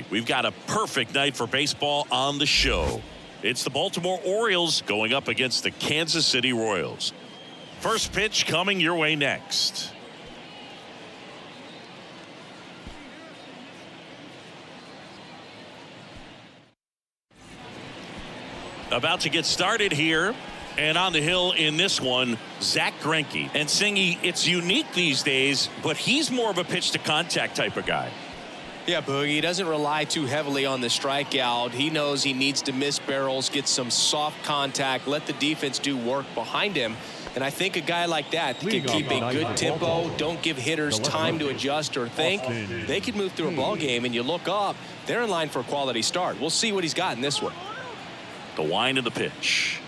We've got a perfect night for baseball on the show. It's the Baltimore Orioles going up against the Kansas City Royals. First pitch coming your way next. About to get started here. And on the hill in this one, Zack Greinke. And Singy, it's unique these days, but he's more of a pitch to contact type of guy. Yeah, Boogie, he doesn't rely too heavily on the strikeout. He knows he needs to miss barrels, get some soft contact, let the defense do work behind him. And I think a guy like that can keep a good tempo, don't give hitters time to adjust or think. They could move through a ball game, and you look up, they're in line for a quality start. We'll see what he's got in this one. The wind of the pitch.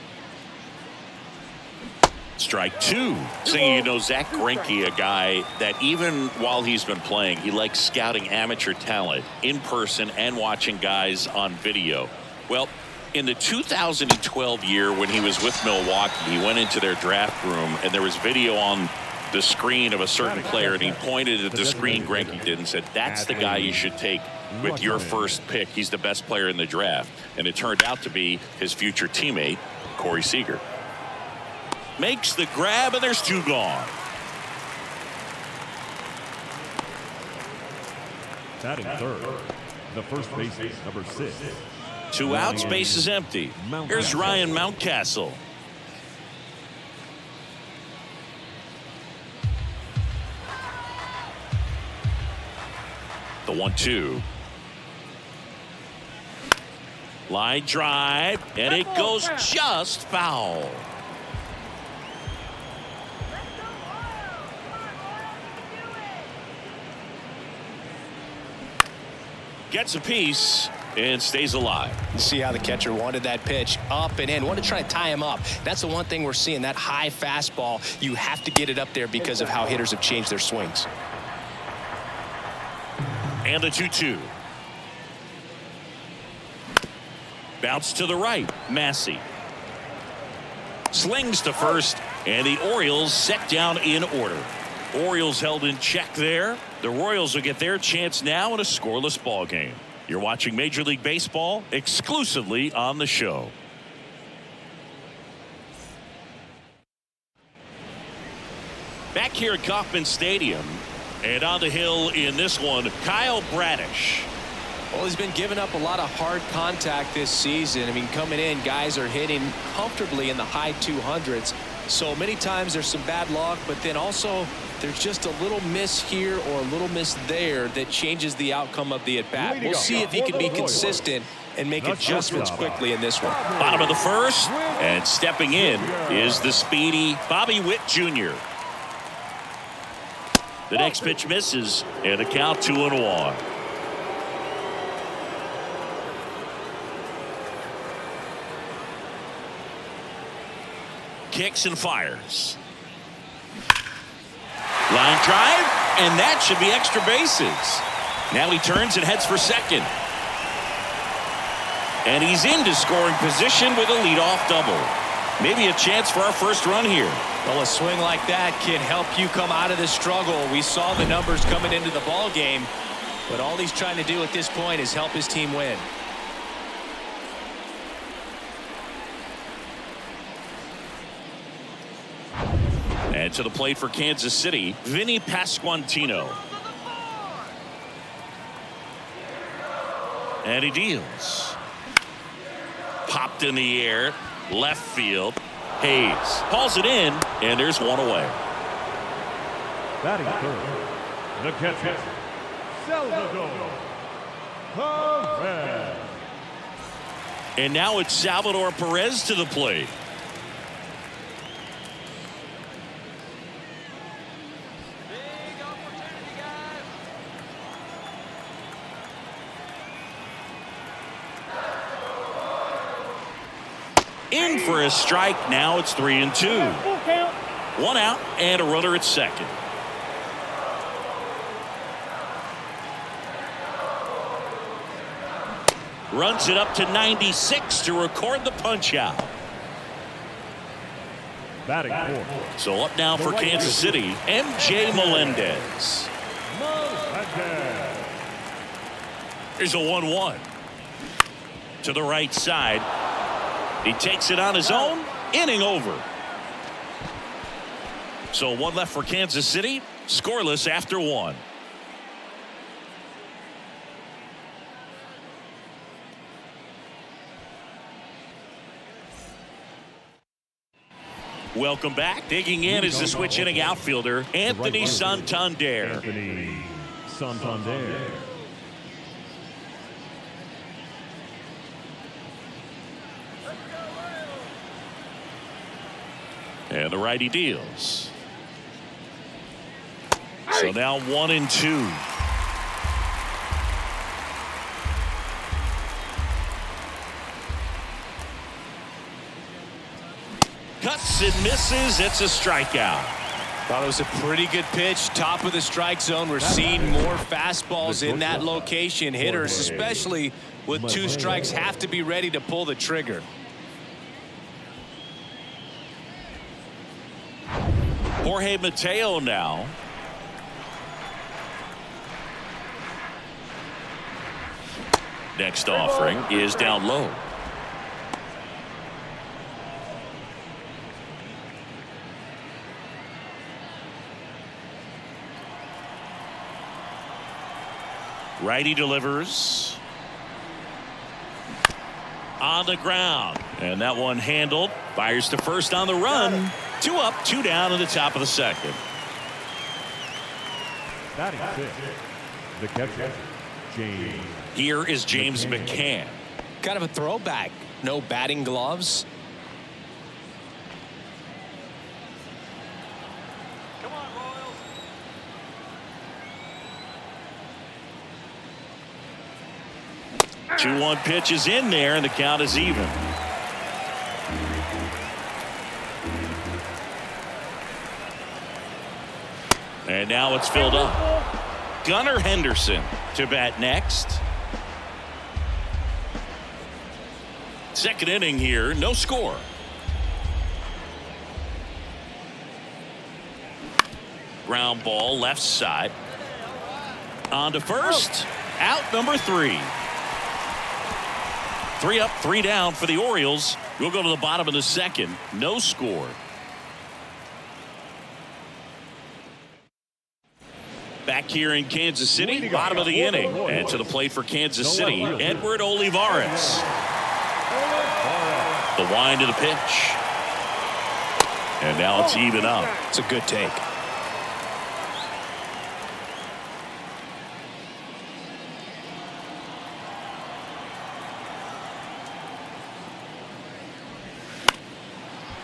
Strike two. Saying, you know, Zack Greinke, a guy that even while he's been playing, he likes scouting amateur talent in person and watching guys on video. Well, in the 2012 year when he was with Milwaukee, he went into their draft room and there was video on the screen of a certain player, and he pointed at the screen Greinke did and said, that's the guy you should take with your first pick. He's the best player in the draft. And it turned out to be his future teammate, Corey Seager. Makes the grab, and there's two gone. Batting third, the first baseman, number 6. 2 outs, base is empty. Here's Ryan Mountcastle. The 1-2. Line drive, and it goes just foul. Gets a piece and stays alive. You see how the catcher wanted that pitch up and in, wanted to try to tie him up. That's the one thing we're seeing, that high fastball. You have to get it up there because of how hitters have changed their swings. And the 2-2. Bounce to the right. Massey slings to first, and the Orioles set down in order. Orioles held in check there. The Royals will get their chance now in a scoreless ball game. You're watching Major League Baseball exclusively on the show. Back here at Kauffman Stadium, and on the hill in this one, Kyle Bradish. Well, he's been giving up a lot of hard contact this season. I mean, coming in, guys are hitting comfortably in the high 200s. So many times there's some bad luck, but then also there's just a little miss here or a little miss there that changes the outcome of the at-bat. We'll see if he can be consistent and make adjustments quickly in this one. Bottom of the first, and stepping in is the speedy Bobby Witt Jr. The next pitch misses, and the count 2-1. Kicks and fires. Line drive, and that should be extra bases. Now he turns and heads for second. And he's into scoring position with a leadoff double. Maybe a chance for our first run here. Well, a swing like that can help you come out of the struggle. We saw the numbers coming into the ball game, but all he's trying to do at this point is help his team win. And to the plate for Kansas City, Vinny Pasquantino. And he deals. Popped in the air, left field. Hayes hauls it in, and there's one away. Batting third, the catcher, Salvador Perez. And now it's Salvador Perez to the plate. In for a strike. Now it's 3-2. 1 out and a runner at second. Runs it up to 96 to record the punch out. Batting fourth. So up now for Kansas City, MJ Melendez. Here's a 1-1. To the right side. He takes it on his own. Inning over. So one left for Kansas City. Scoreless after one. Welcome back. Digging in is the switch hitting outfielder, Anthony Santander. Anthony Santander. And the righty deals. So now 1-2. Cuts and misses. It's a strikeout. Thought it was a pretty good pitch. Top of the strike zone. We're seeing more fastballs in that location. Hitters, especially with 2 strikes, have to be ready to pull the trigger. Jorge Mateo now. Next offering is down low. Righty delivers. On the ground. And that one handled. Fires to first on the run. 2 up, 2 down in the top of the second. Batting 6. The catcher, James. Here is James McCann. Kind of a throwback. No batting gloves. Come on, Royals. 2-1 pitch is in there, and the count is even. And now it's filled up. Gunnar Henderson to bat next. Second inning here, no score. Ground ball left side. On to first. Out number 3. 3 up, 3 down for the Orioles. We'll go to the bottom of the second. No score. Back here in Kansas City, bottom of the inning. And to the plate for Kansas City, Edward Olivares. The wind to the pitch. And now it's even up. It's a good take.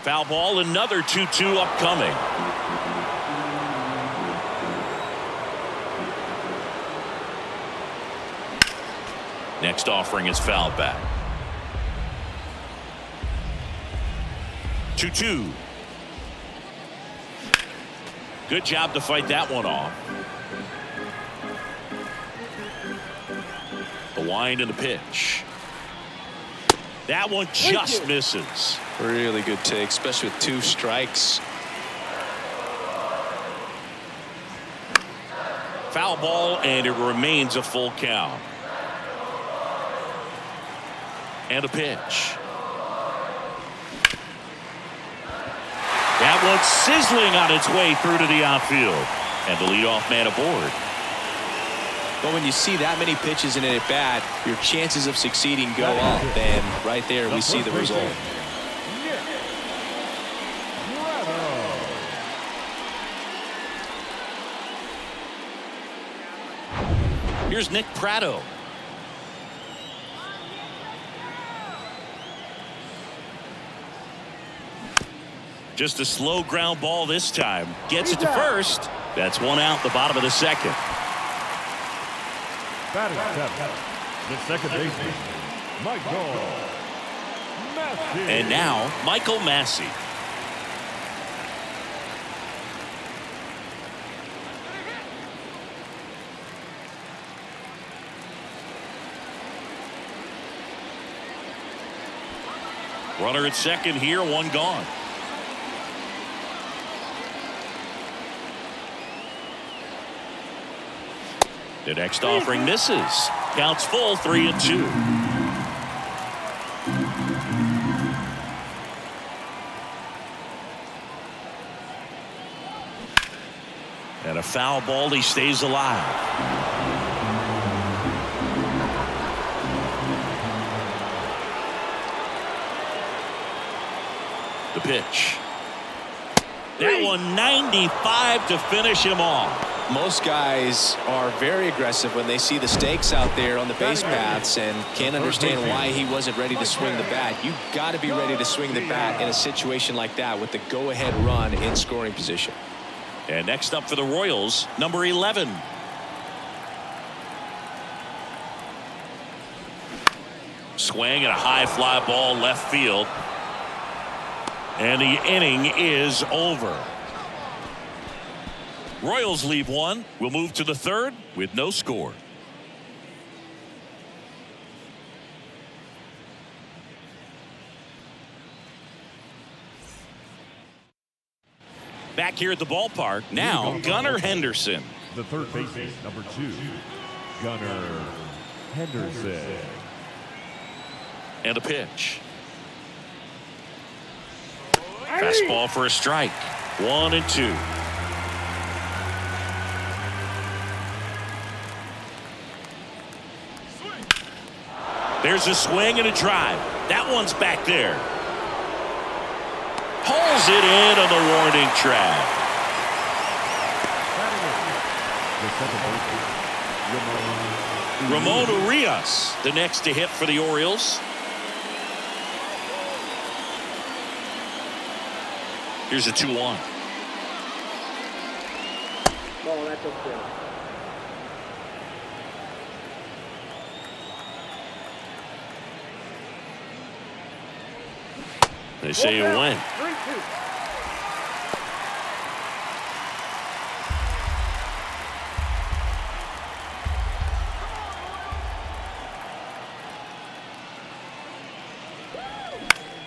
Foul ball, another 2-2 upcoming. Next offering is fouled back. 2-2. Good job to fight that one off. The wind and the pitch. That one just misses. Really good take, especially with 2 strikes. Foul ball, and it remains a full count. And a pitch. That one's sizzling on its way through to the outfield. And the leadoff man aboard. But when you see that many pitches in an at-bat, your chances of succeeding go up. And right there, we see the result. Here's Nick Pratto. Just a slow ground ball this time. Gets it to first. That's 1 out, the bottom of the second. Batting 7. The second baseman, Michael Massey. And now, Michael Massey. Runner at second here, 1 gone. The next offering misses. Counts full, 3-2. And a foul ball, he stays alive. The pitch. That one 95 to finish him off. Most guys are very aggressive when they see the stakes out there on the base paths and can't understand why he wasn't ready to swing the bat. You've got to be ready to swing the bat in a situation like that with the go-ahead run in scoring position. And next up for the Royals, number 11. Swing and a high fly ball left field. And the inning is over. Royals leave one. We'll move to the third with no score. Back here at the ballpark, now Gunnar Henderson. The third baseman, number 2, Gunnar Henderson. And a pitch. Fastball for a strike. 1-2. There's a swing and a drive. That one's back there. Pulls it in on the warning track. Ramon Urias, the next to hit for the Orioles. Here's a 2-1. Oh, that's okay. They say it went. 3-2.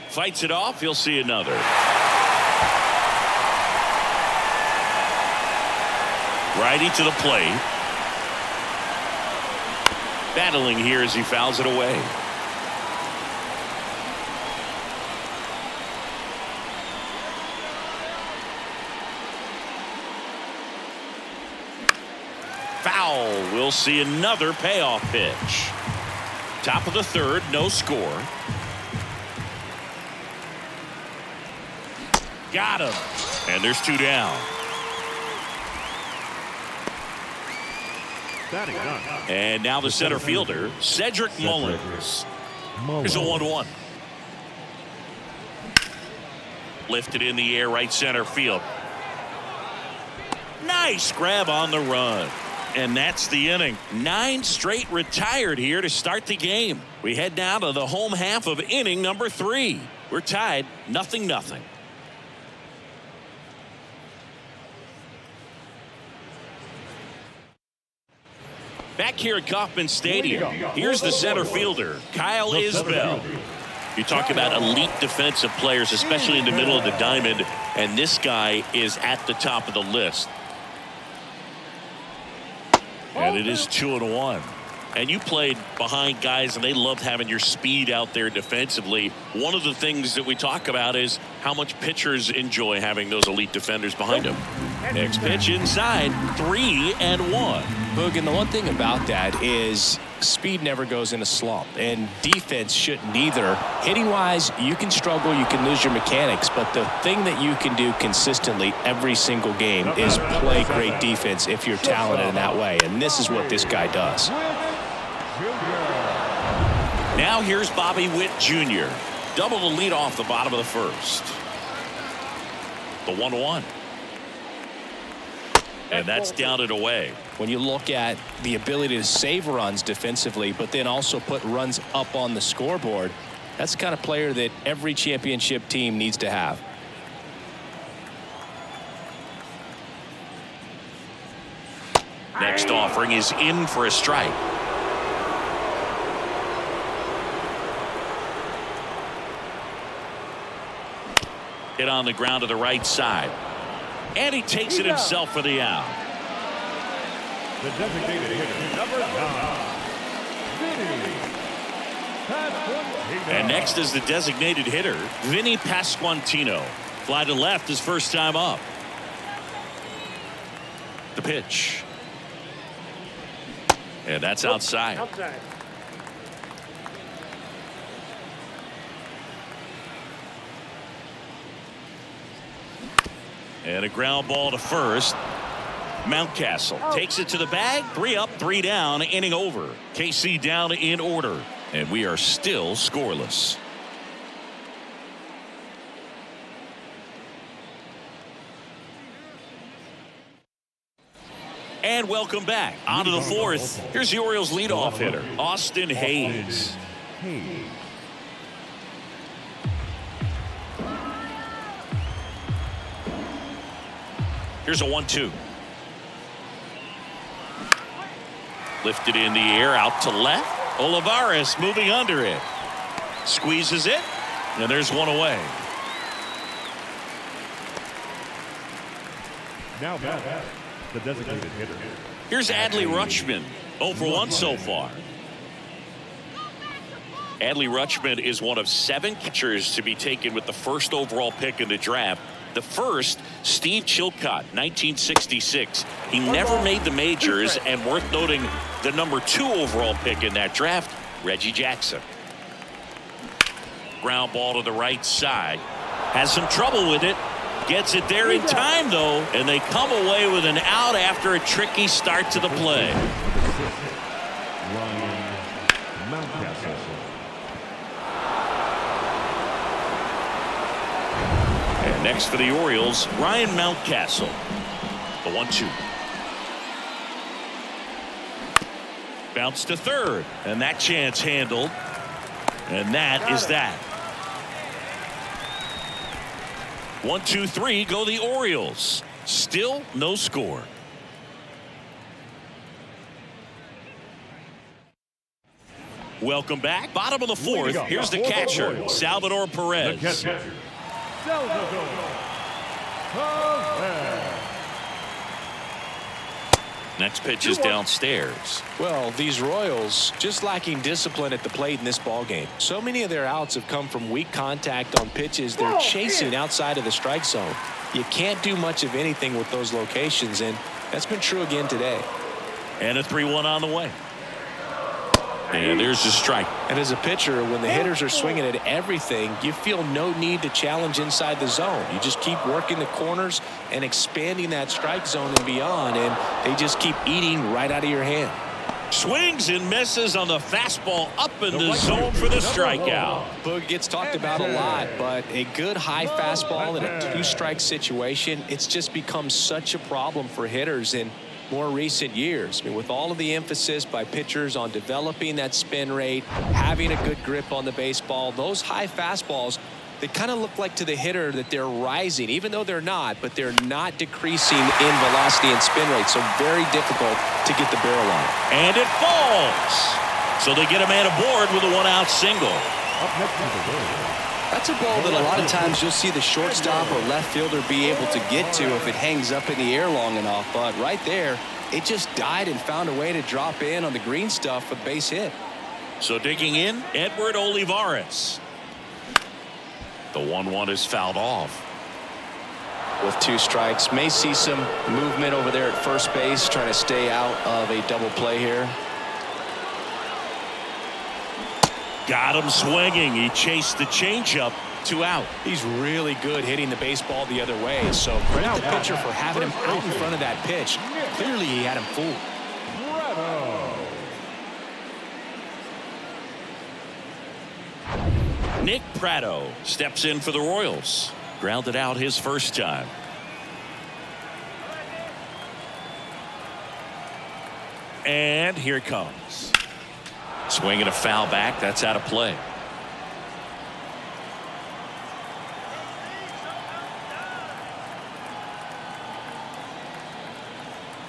Fights it off. You'll see another. Righty to the plate. Battling here as he fouls it away. Foul. We'll see another payoff pitch. Top of the third, no score. Got him. And there's 2 down. And now the center fielder, Cedric Mullins. Here's a 1-1. Lifted in the air, right center field. Nice grab on the run. And that's the inning. 9 straight retired here to start the game. We head now to the home half of inning number 3. We're tied 0-0. Back here at Kauffman Stadium, here's the center fielder, Kyle Isbell. You talk about elite defensive players, especially in the middle of the diamond, and this guy is at the top of the list. And it is 2-1. And you played behind guys, and they loved having your speed out there defensively. One of the things that we talk about is how much pitchers enjoy having those elite defenders behind them. Next pitch inside, 3-1. Boog, and the one thing about that is speed never goes in a slump, and defense shouldn't either. Hitting-wise, you can struggle, you can lose your mechanics, but the thing that you can do consistently every single game is play great defense if you're talented in that way, and this is what this guy does. Now here's Bobby Witt Jr. Double the lead off the bottom of the first. The 1-1. And that's down and away. When you look at the ability to save runs defensively, but then also put runs up on the scoreboard, that's the kind of player that every championship team needs to have. Next offering is in for a strike. Hit on the ground to the right side. And he takes it himself for the out. The designated hitter, number 9, And next is the designated hitter, Vinny Pasquantino. Fly to left his first time up. The pitch. And that's outside. Outside. And a ground ball to first. Mountcastle takes it to the bag. 3 up, 3 down, inning over. KC down in order. And we are still scoreless. And welcome back. On to the fourth. Here's the Orioles leadoff hitter, Austin Hayes. Here's a 1-2. Lifted in the air, out to left. Olivares moving under it. Squeezes it. And there's one away. Now back, the designated hitter. Here's Adley Rutschman. 0 for 1 so far. Adley Rutschman is one of 7 catchers to be taken with the first overall pick in the draft. The first, Steve Chilcott, 1966. He never made the majors, and worth noting, the number 2 overall pick in that draft, Reggie Jackson. Ground ball to the right side. Has some trouble with it. Gets it there in time, though, and they come away with an out after a tricky start to the play. Mountcastle. And next for the Orioles, Ryan Mountcastle. The 1-2. Bounce to third, and that chance handled. And that is that. 1, 2, 3 go the Orioles. Still no score. Welcome back. Bottom of the fourth. Here's the catcher, Salvador Perez. Next pitch is downstairs. Well, these Royals just lacking discipline at the plate in this ball game. So many of their outs have come from weak contact on pitches they're chasing outside of the strike zone. You can't do much of anything with those locations, and that's been true again today. And a 3-1 on the way. And there's the strike. And as a pitcher, when the hitters are swinging at everything, you feel no need to challenge inside the zone. You just keep working the corners and expanding that strike zone and beyond, and they just keep eating right out of your hand. Swings and misses on the fastball up in the zone for the strikeout. Boog gets talked about a lot, but a good high fastball in a 2-strike situation, it's just become such a problem for hitters in more recent years. I mean, with all of the emphasis by pitchers on developing that spin rate, having a good grip on the baseball, those high fastballs, they kind of look like to the hitter that they're rising, even though they're not, but they're not decreasing in velocity and spin rate. So very difficult to get the barrel on. And it falls. So they get a man aboard with a 1-out single. That's a ball that a lot of times you'll see the shortstop or left fielder be able to get to if it hangs up in the air long enough. But right there, it just died and found a way to drop in on the green stuff for the base hit. So digging in, Edward Olivares. The 1-1 is fouled off. With 2 strikes, may see some movement over there at first base, trying to stay out of a double play here. Got him swinging. He chased the changeup. 2 out. He's really good hitting the baseball the other way. So credit the pitcher for having him out in front of that pitch. Clearly he had him fooled. Nick Pratto steps in for the Royals. Grounded out his first time. And here it comes. Swinging a foul back. That's out of play.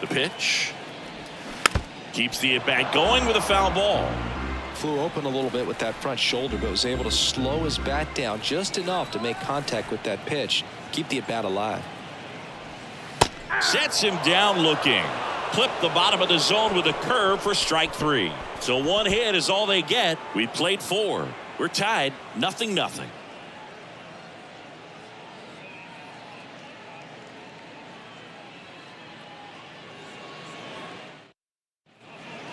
The pitch. Keeps the at-bat going with a foul ball. Flew open a little bit with that front shoulder, but was able to slow his bat down just enough to make contact with that pitch. Keep the at-bat alive. Sets him down looking. Clip the bottom of the zone with a curve for strike 3. So one hit is all they get. We played 4. We're tied 0-0.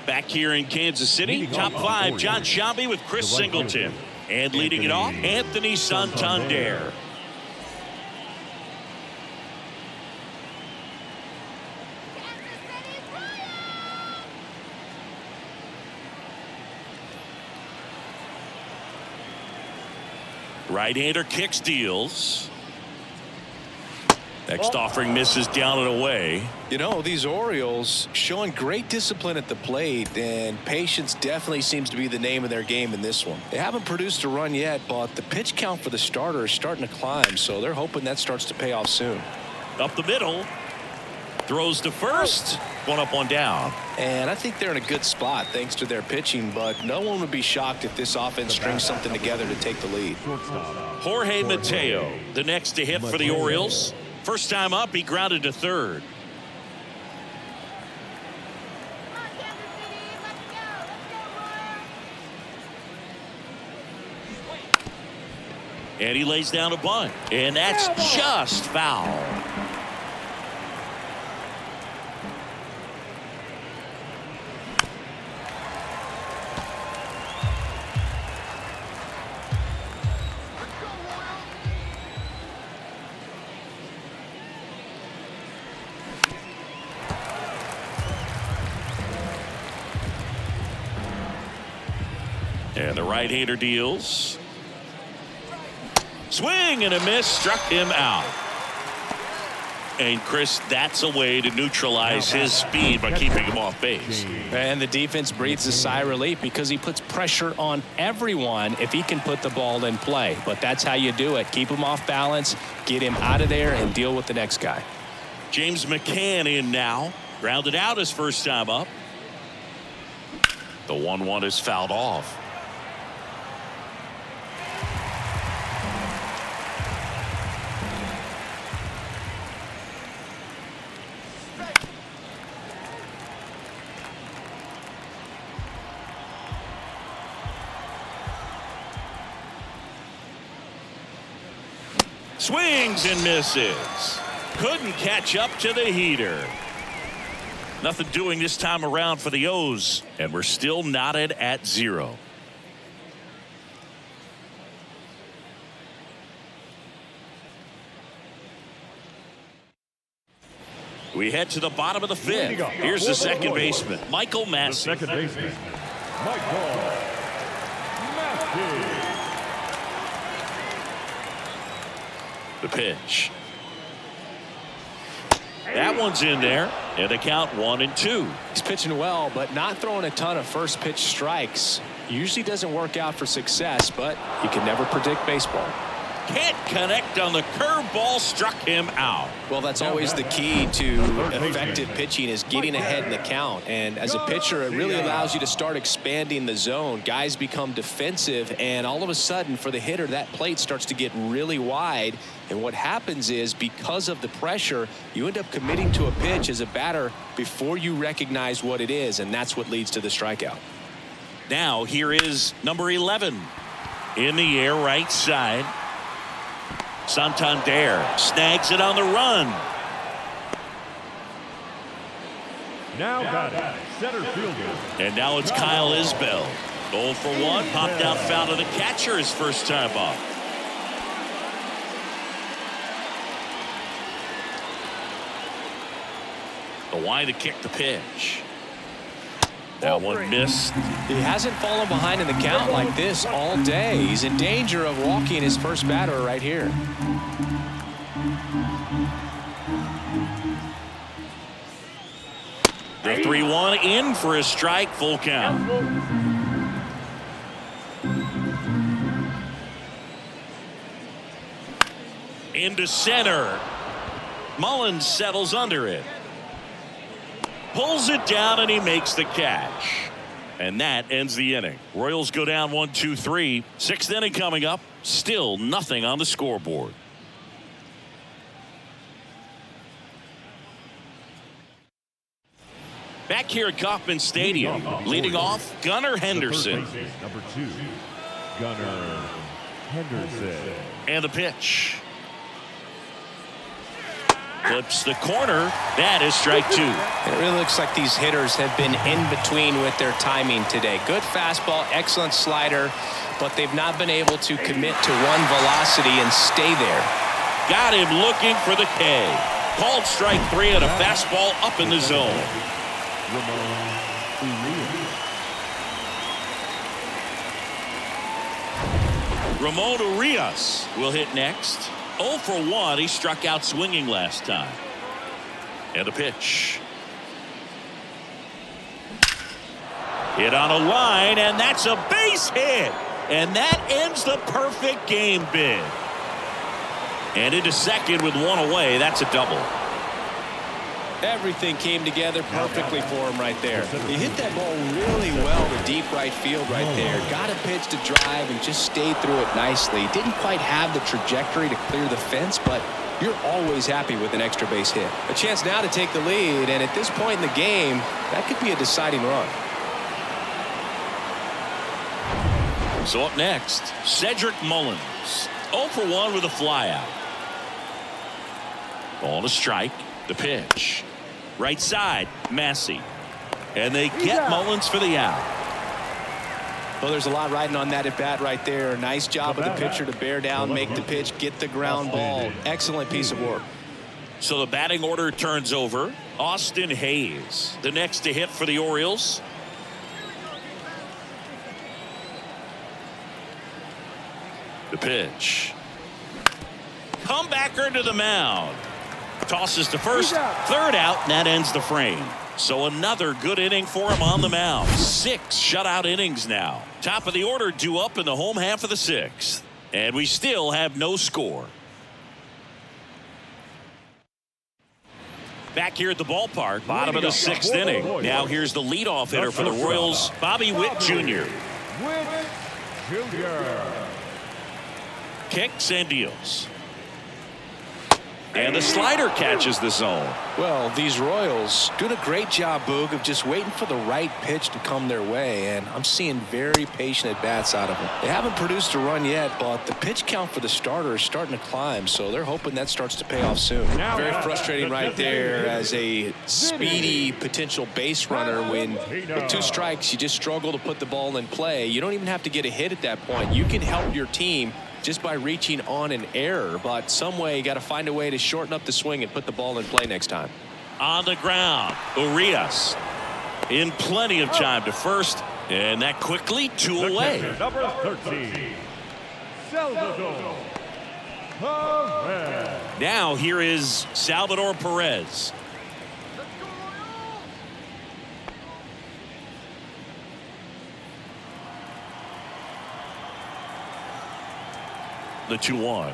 Back here in Kansas City, top 5, John Shambi with Chris Singleton. And leading it off, Anthony Santander. Right-hander kicks, deals. Next offering misses down and away. You know, these Orioles showing great discipline at the plate, and patience definitely seems to be the name of their game in this one. They haven't produced a run yet, but the pitch count for the starter is starting to climb, so they're hoping that starts to pay off soon. Up the middle. Throws to first. One up, one down. And I think they're in a good spot thanks to their pitching, but no one would be shocked if this offense strings something together to take the lead. Jorge Mateo, the next to hit for the Orioles. First time up, he grounded to third. And he lays down a bunt. And that's just foul. And the right-hander deals. Swing and a miss, struck him out. And Chris, that's a way to neutralize his speed by keeping him off base. And the defense breathes a sigh of relief because he puts pressure on everyone if he can put the ball in play. But that's how you do it. Keep him off balance, get him out of there, and deal with the next guy. James McCann in now. Grounded out his first time up. The 1-1 is fouled off. Swings and misses. Couldn't catch up to the heater. Nothing doing this time around for the O's, and we're still knotted at 0. We head to the bottom of the 5th. Here's the second baseman, Michael Massey. Second baseman, Michael Massey. The pitch. That one's in there, and the count 1-2. He's pitching well, but not throwing a ton of first pitch strikes. Usually doesn't work out for success, but you can never predict baseball. Can't connect on the curveball, struck him out. Well, that's always the key to effective pitching, is getting ahead in the count. And as a pitcher, it really allows you to start expanding the zone. Guys become defensive, and all of a sudden, for the hitter, that plate starts to get really wide. And what happens is, because of the pressure, you end up committing to a pitch as a batter before you recognize what it is, and that's what leads to the strikeout. Now, here is number 11. In the air, right side. Santander snags it on the run. Now batting, center fielder. And now it's Kyle Isbell. 0 for 1. Popped out foul to the catcher his first time up. The wide to kick the pitch. That one missed. He hasn't fallen behind in the count like this all day. He's in danger of walking his first batter right here. The 3-1 in for a strike, full count. Into center. Mullins settles under it. Pulls it down, and he makes the catch. And that ends the inning. Royals go down 1-2-3. 6th inning coming up. Still nothing on the scoreboard. Back back here at Kauffman Stadium. Leading off, Gunnar Henderson. Number 2, Gunnar Henderson. And the pitch. Flips the corner. That is strike 2. It really looks like these hitters have been in between with their timing today. Good fastball, excellent slider, but they've not been able to commit to one velocity and stay there. Got him looking for the K. Called strike 3 and a fastball up in the zone. Ramon Urias will hit next. 0 for 1. He struck out swinging last time. And a pitch. Hit on a line, and that's a base hit. And that ends the perfect game bid. And into second with 1 away. That's a double. Everything came together perfectly for him right there. He hit that ball really well to deep right field right there. Got a pitch to drive and just stayed through it nicely. Didn't quite have the trajectory to clear the fence, but you're always happy with an extra base hit. A chance now to take the lead, and at this point in the game, that could be a deciding run. So up next, Cedric Mullins. 0 for 1 with a flyout. Ball to strike. The pitch. Right side, Massey. And they get Mullins for the out. Well, there's a lot riding on that at bat right there. Nice job of the pitcher to bear down, make the pitch, get the ground ball. Excellent piece of work. So the batting order turns over. Austin Hayes, the next to hit for the Orioles. The pitch. Comebacker to the mound. Tosses to first, third out, and that ends the frame. So another good inning for him on the mound. 6 shutout innings now. Top of the order due up in the home half of the 6th. And we still have no score. Back here at the ballpark, bottom of the 6th inning. Now here's the leadoff hitter for the Royals, Bobby Witt Jr. Witt Jr. Kicks and deals. And the slider catches the zone. Well, these Royals doing a great job, Boog, of just waiting for the right pitch to come their way, and I'm seeing very patient at-bats out of them. They haven't produced a run yet, but the pitch count for the starter is starting to climb, so they're hoping that starts to pay off soon. Very frustrating right there as a speedy potential base runner when with 2 strikes, you just struggle to put the ball in play. You don't even have to get a hit at that point. You can help your team just by reaching on an error, but some way you got to find a way to shorten up the swing and put the ball in play next time. On the ground, Urias in plenty of time to first, and that quickly 2 away. Number 13, Salvador Perez. Now here is Salvador Perez. The 2-1.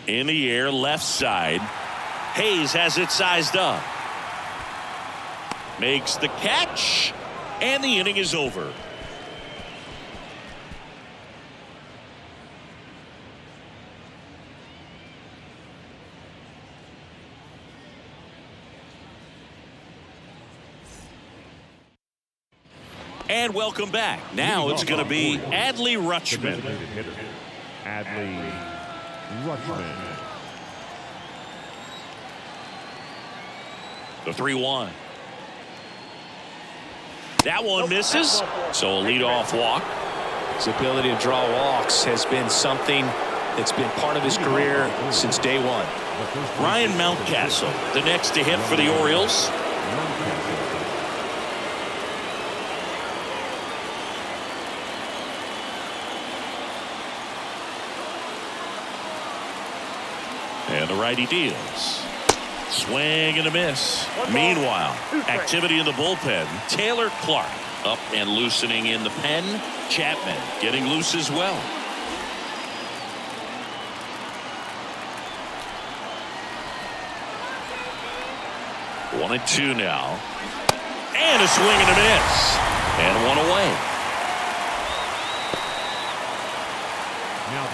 In the air, left side. Hayes has it sized up. Makes the catch, and the inning is over. And welcome back. Now it's going to be Adley Rutschman. Adley Rutschman. The 3-1. That one misses. So a leadoff walk. His ability to draw walks has been something that's been part of his career since day one. Ryan Mountcastle, the next to hit for the Orioles. And the righty deals. Swing and a miss. Meanwhile, activity in the bullpen. Taylor Clark up and loosening in the pen. Chapman getting loose as well. One and two now. And a swing and a miss. And one away.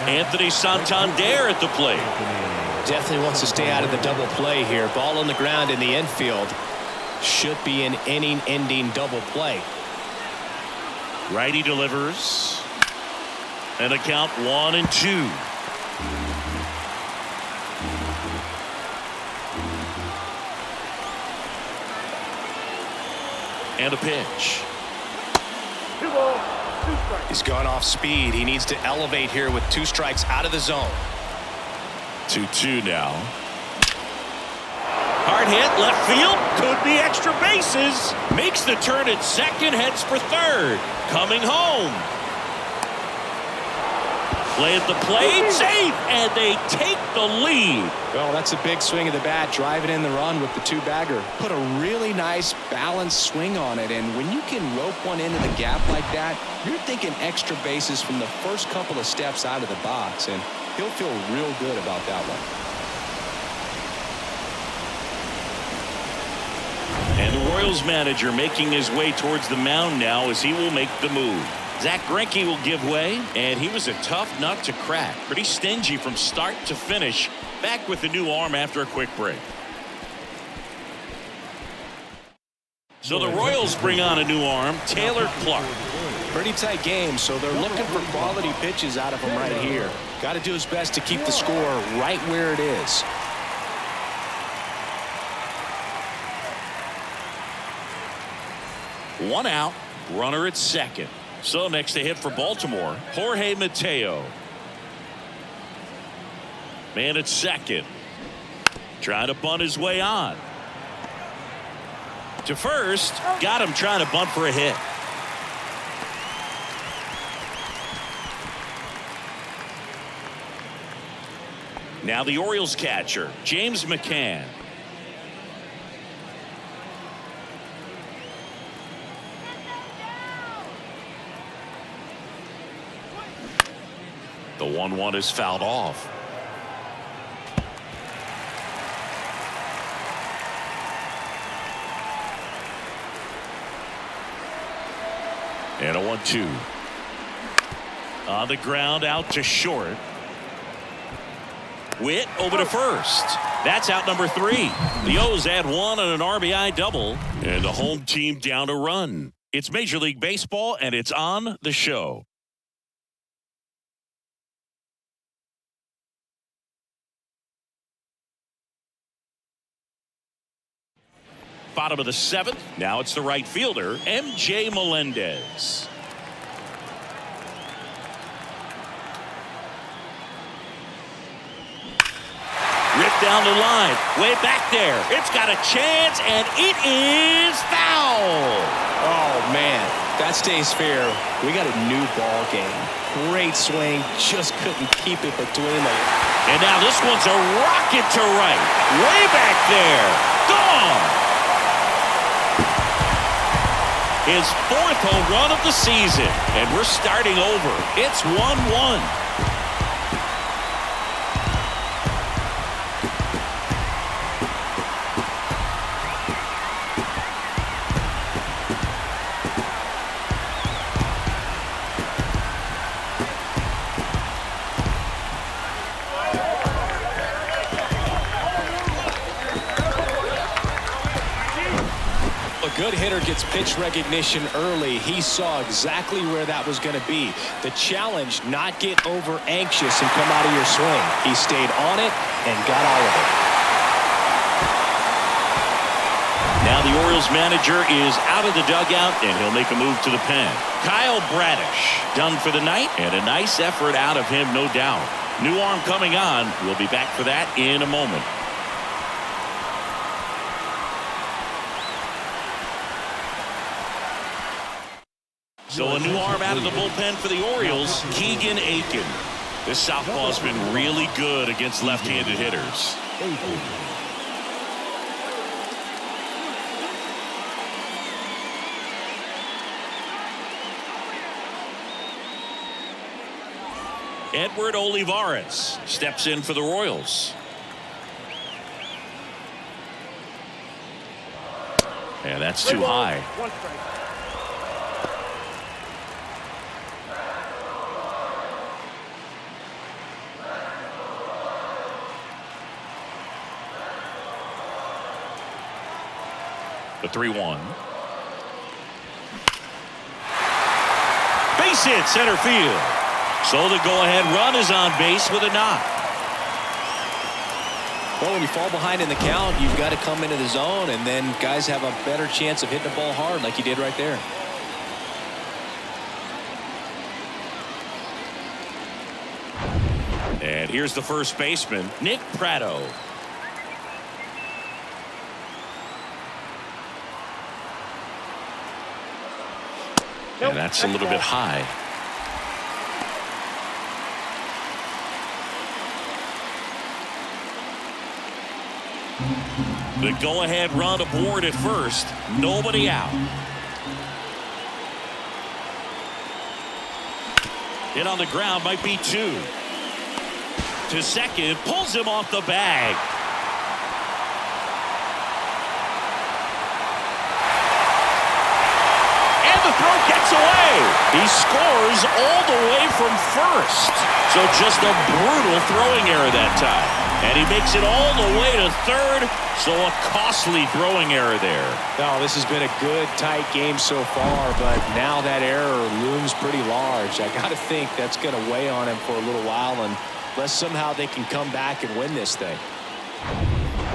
Anthony Santander at the plate. Definitely wants to stay out of the double play here. Ball on the ground in the infield. should be an inning-ending double play. Righty delivers. And a count 1-2. And a pitch. 2 balls, 2 strikes. He's gone off speed. He needs to elevate here with 2 strikes out of the zone. 2-2 now. Hard hit, left field, could be extra bases. Makes the turn at second, heads for third. Coming home. Play at the plate, safe, and they take the lead. Well, that's a big swing of the bat, driving in the run with the 2-bagger. Put a really nice balanced swing on it, and when you can rope one into the gap like that, you're thinking extra bases from the first couple of steps out of the box, and he'll feel real good about that one. And the Royals manager making his way towards the mound now as he will make the move. Zack Greinke will give way, and he was a tough nut to crack. Pretty stingy from start to finish. Back with the new arm after a quick break. So the Royals bring on a new arm, Taylor Clark. Pretty tight game, so they're looking for quality pitches out of him right here. Got to do his best to keep the score right where it is. One out, runner at second. So next to hit for Baltimore, Jorge Mateo. Man at second. Trying to bunt his way on. To first, got him trying to bunt for a hit. Now the Orioles catcher, James McCann. The 1-1 is fouled off. And a 1-2. On the ground, out to short. Witt over to first. That's out number 3. The O's add 1 on an RBI double. And the home team down a run. It's Major League Baseball, and it's on the show. Bottom of the 7th. Now it's the right fielder, M.J. Melendez. Ripped down the line. Way back there. It's got a chance, and it is foul. Oh, man. That stays fair. We got a new ball game. Great swing. Just couldn't keep it between them. And now this one's a rocket to right. Way back there. Gone. His 4th home run of the season. And we're starting over. It's 1-1. Good hitter gets pitch recognition early. He saw exactly where that was going to be. The challenge, not get over anxious and come out of your swing. He stayed on it and got all of it. Now the Orioles manager is out of the dugout, and he'll make a move to the pen. Kyle Bradish done for the night, and a nice effort out of him, no doubt. New arm coming on. We'll be back for that in a moment. So a new arm out of the bullpen for the Orioles, Keegan Aiken. This southpaw's been really good against left-handed hitters. Edward Olivares steps in for the Royals. And that's too high. 1 strike. The 3-1. Base hit center field. So the go-ahead run is on base with a knock. Well, when you fall behind in the count, you've got to come into the zone, and then guys have a better chance of hitting the ball hard like you did right there. And here's the first baseman, Nick Pratto. And that's a little bit high. The go-ahead run aboard at first. Nobody out. Hit on the ground, might be 2. To second, pulls him off the bag. And the throw gets away. He scores all the way from first. So just a brutal throwing error that time. And he makes it all the way to third. So a costly throwing error there. No, this has been a good, tight game so far, but now that error looms pretty large. I got to think that's going to weigh on him for a little while, unless somehow they can come back and win this thing.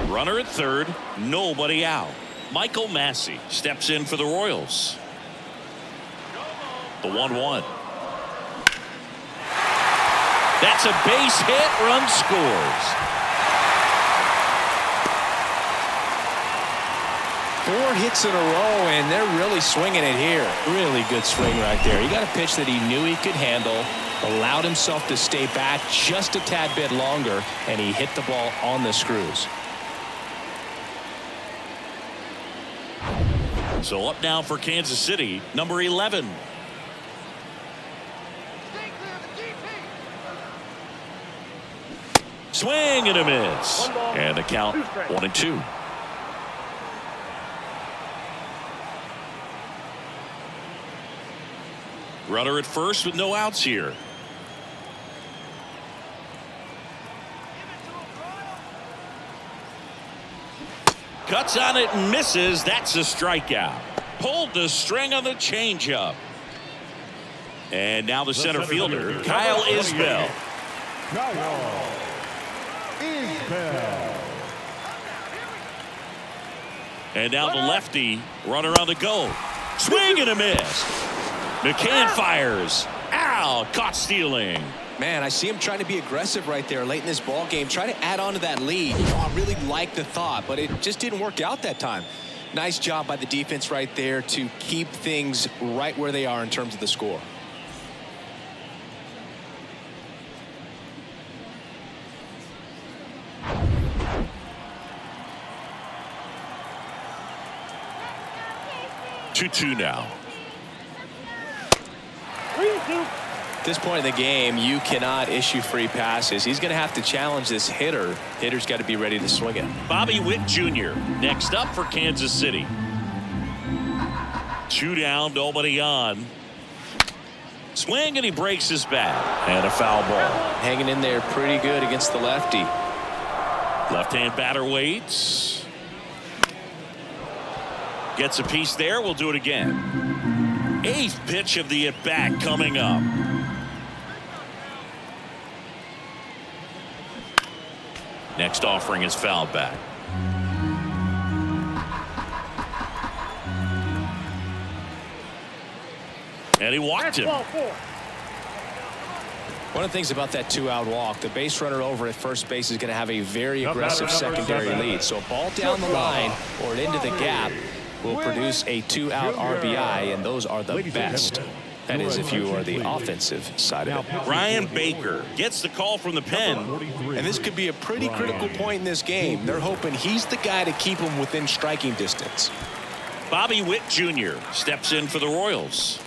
Runner at third, nobody out. Michael Massey steps in for the Royals. The 1-1. That's a base hit, run scores. 4 hits in a row, and they're really swinging it here. Really good swing right there. He got a pitch that he knew he could handle, allowed himself to stay back just a tad bit longer, and he hit the ball on the screws. So up now for Kansas City, number 11. Swing and a miss. And the count 1-2. Runner at first with no outs here. Cuts on it and misses. That's a strikeout. Pulled the string on the changeup. And now the center fielder, Kyle Isbell. Kyle Isbell. And now the lefty, runner on the go. Swing and a miss. McCann fires. Ow, caught stealing. Man, I see him trying to be aggressive right there late in this ball game. Try to add on to that lead. I really like the thought, but it just didn't work out that time. Nice job by the defense right there to keep things right where they are in terms of the score. Two now. At this point in the game, you cannot issue free passes. He's going to have to challenge this hitter. Hitter's got to be ready to swing it. Bobby Witt Jr. next up for Kansas City. 2 down, nobody on. Swing and he breaks his bat. And a foul ball. Hanging in there pretty good against the lefty. Left-hand batter waits. Gets a piece there. We'll do it again. 8th pitch of the at-bat coming up. Next offering is fouled back. And he walked him. One of the things about that 2-out walk, the base runner over at first base is going to have a very aggressive secondary lead. So a ball down the line or into the gap will produce a 2-out RBI, and those are the best. That is if you are the offensive side of it. Ryan Baker gets the call from the pen. And this could be a pretty critical point in this game. They're hoping he's the guy to keep them within striking distance. Bobby Witt Jr. steps in for the Royals.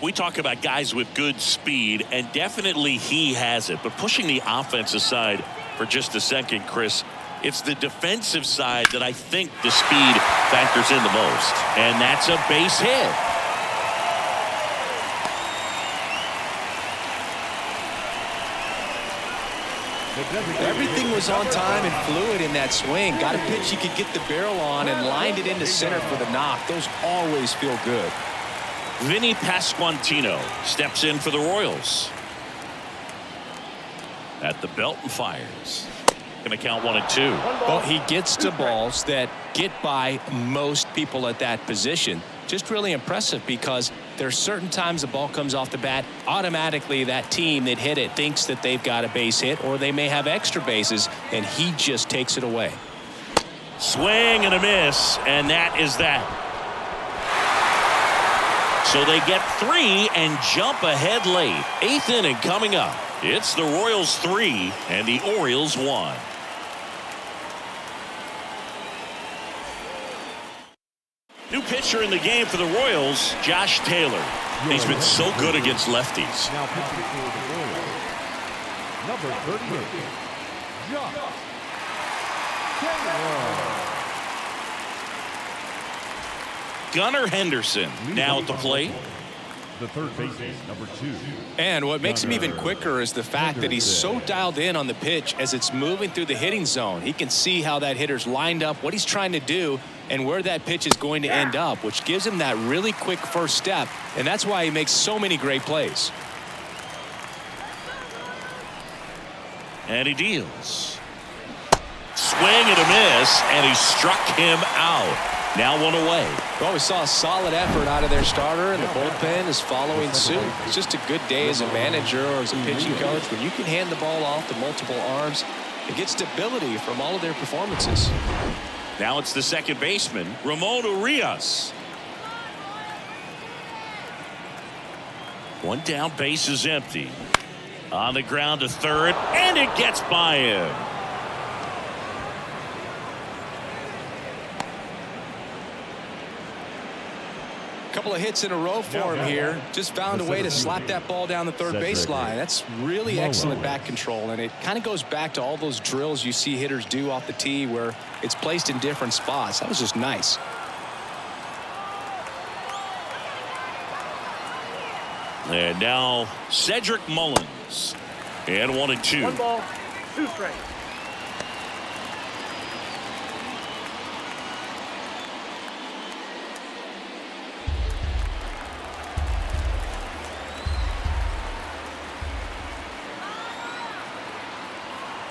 We talk about guys with good speed, and definitely he has it. But pushing the offensive side for just a second, Chris, it's the defensive side that I think the speed factors in the most. And that's a base hit. Everything was on time and fluid in that swing. Got a pitch he could get the barrel on and lined it into center for the knock. Those always feel good. Vinny Pasquantino steps in for the Royals. At the belt and fires. Going to count 1-2. Well, he gets to balls that get by most people at that position. Just really impressive because there's certain times the ball comes off the bat, automatically that team that hit it thinks that they've got a base hit or they may have extra bases, and he just takes it away. Swing and a miss, and that is that. So they get 3 and jump ahead late. 8th inning coming up. It's the Royals 3 and the Orioles 1. New pitcher in the game for the Royals, Josh Taylor. He's been so good against lefties. Now pitching for the Royals, number 38, Josh Taylor. Gunnar Henderson now at the plate. The third baseman, number 2. And what makes him even quicker is the fact that he's so dialed in on the pitch as it's moving through the hitting zone. He can see how that hitter's lined up, what he's trying to do, and where that pitch is going to end up, which gives him that really quick first step, and that's why he makes so many great plays. And he deals. Swing and a miss, and he struck him out. Now 1 away. Well, we saw a solid effort out of their starter, and the bullpen is following suit. It's just a good day as a manager or as a pitching coach when you can hand the ball off to multiple arms and get stability from all of their performances. Now it's the second baseman, Ramon Urias. One down, base is empty. On the ground to third, and it gets by him. Couple of hits in a row for him here. Just found a way to slap that ball down the third baseline. That's really excellent bat control, and it kind of goes back to all those drills you see hitters do off the tee where it's placed in different spots. That was just nice. And now Cedric Mullins. And 1-2. 1 ball, 2 strikes.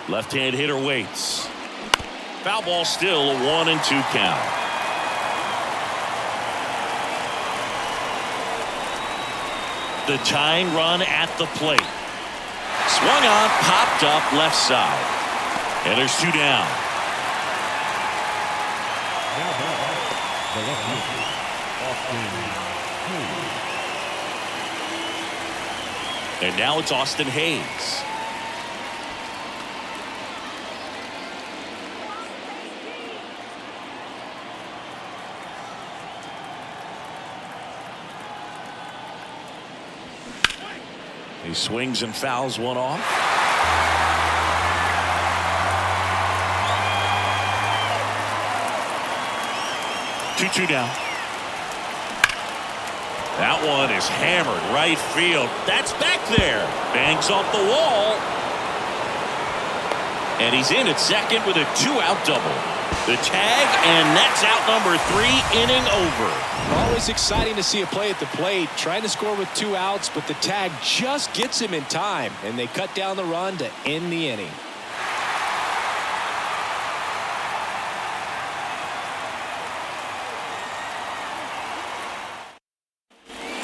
Left-hand hitter waits. Foul ball still, a 1-2 count. The tying run at the plate. Swung on, popped up left side. And there's 2 down. Now back, the left fielder, Austin Hayes. And now it's Austin Hayes. He swings and fouls one off. Two down. That one is hammered right field. That's back there. Bangs off the wall. And he's in at second with a 2-out double. The tag, and that's out number 3, inning over. Always exciting to see a play at the plate, trying to score with 2 outs, but the tag just gets him in time, and they cut down the run to end the inning.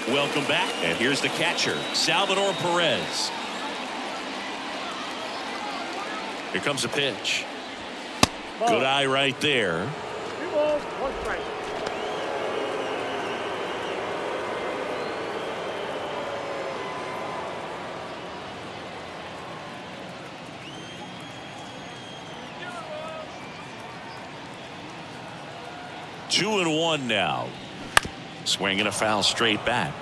Welcome back, and here's the catcher, Salvador Perez. Here comes a pitch. Good eye right there. 2 balls, 1 strike. Two and 1 now. Swinging a foul straight back.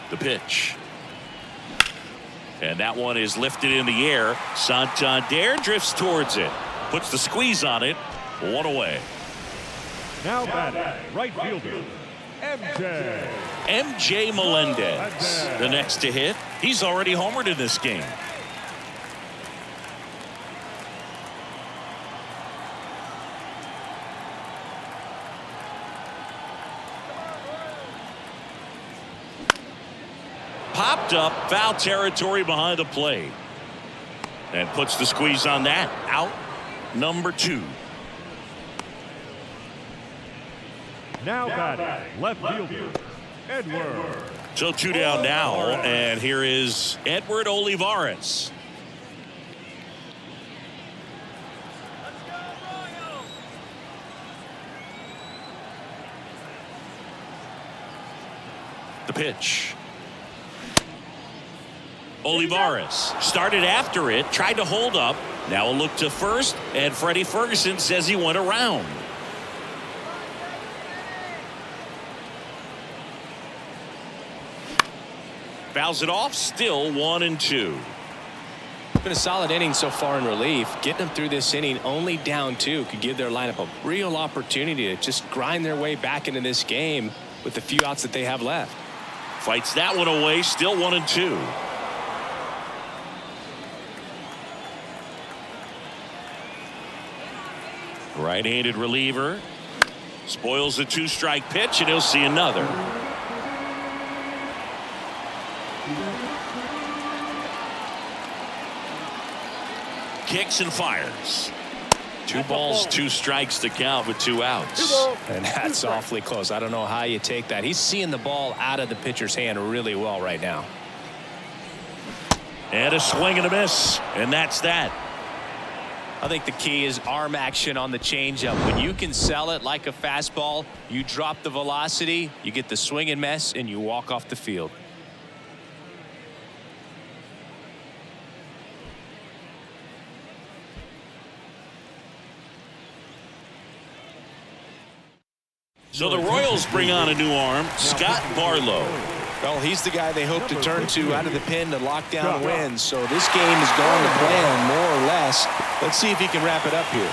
The pitch. And that one is lifted in the air. Santander drifts towards it. Puts the squeeze on it. 1 away. Now batting, right fielder, MJ Melendez, the next to hit. He's already homered in this game. Popped up, foul territory behind the plate. And puts the squeeze on that. Out number 2. Now batting, left fielder, Edward. So 2 down now, and here is Edward Olivares. The pitch. Olivares started after it, tried to hold up. Now a look to first, and Freddie Ferguson says he went around. Fouls it off, still 1-2. Been a solid inning so far in relief. Getting them through this inning only down 2 could give their lineup a real opportunity to just grind their way back into this game with the few outs that they have left. Fights that one away, still 1-2. Right-handed reliever. Spoils the 2-strike pitch, and he'll see another. Kicks and fires. 2 balls, 2 strikes to count with 2 outs. And that's awfully close. I don't know how you take that. He's seeing the ball out of the pitcher's hand really well right now. And a swing and a miss, and that's that. I think the key is arm action on the changeup. When you can sell it like a fastball, you drop the velocity, you get the swing and miss, and you walk off the field. So the Royals bring on a new arm, Scott Barlow. Well, he's the guy they hope to turn to out of the pen to lock down wins. So this game is going to plan more or less. Let's see if he can wrap it up here.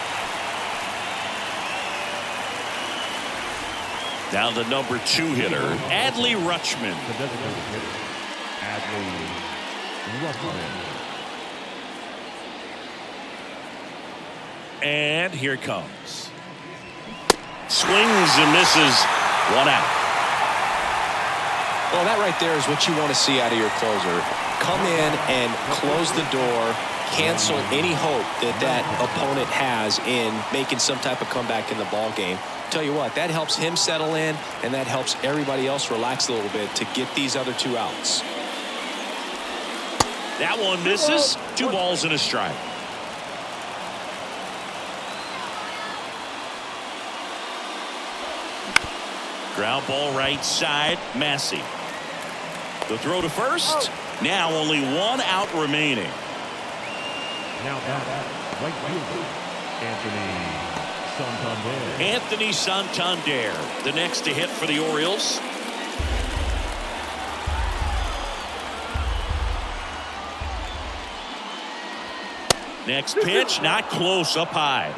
Now the number 2 hitter, Adley Rutschman. The designated hitter, Adley Rutschman. And here it comes. Swings and misses. 1 out. Well, that right there is what you want to see out of your closer. Come in and close the door, cancel any hope that that opponent has in making some type of comeback in the ball game. Tell you what, that helps him settle in, and that helps everybody else relax a little bit to get these other 2 outs. That one misses. 2 balls and a strike. Ground ball right side, Massey. The throw to first. Now only 1 out remaining. Now batting, right fielder, Santander. Anthony Santander, the next to hit for the Orioles. Next pitch, not close, up high.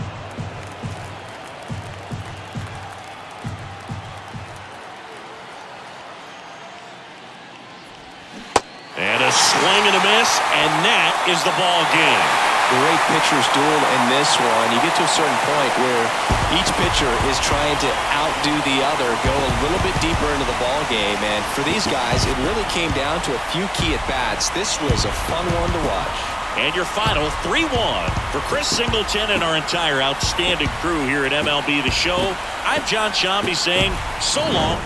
And a swing and a miss, and that is the ball game. Great pitchers duel in this one. You get to a certain point where each pitcher is trying to outdo the other, go a little bit deeper into the ball game. And for these guys, it really came down to a few key at-bats. This was a fun one to watch. And your final 3-1 for Chris Singleton and our entire outstanding crew here at MLB The Show. I'm John Shambi saying so long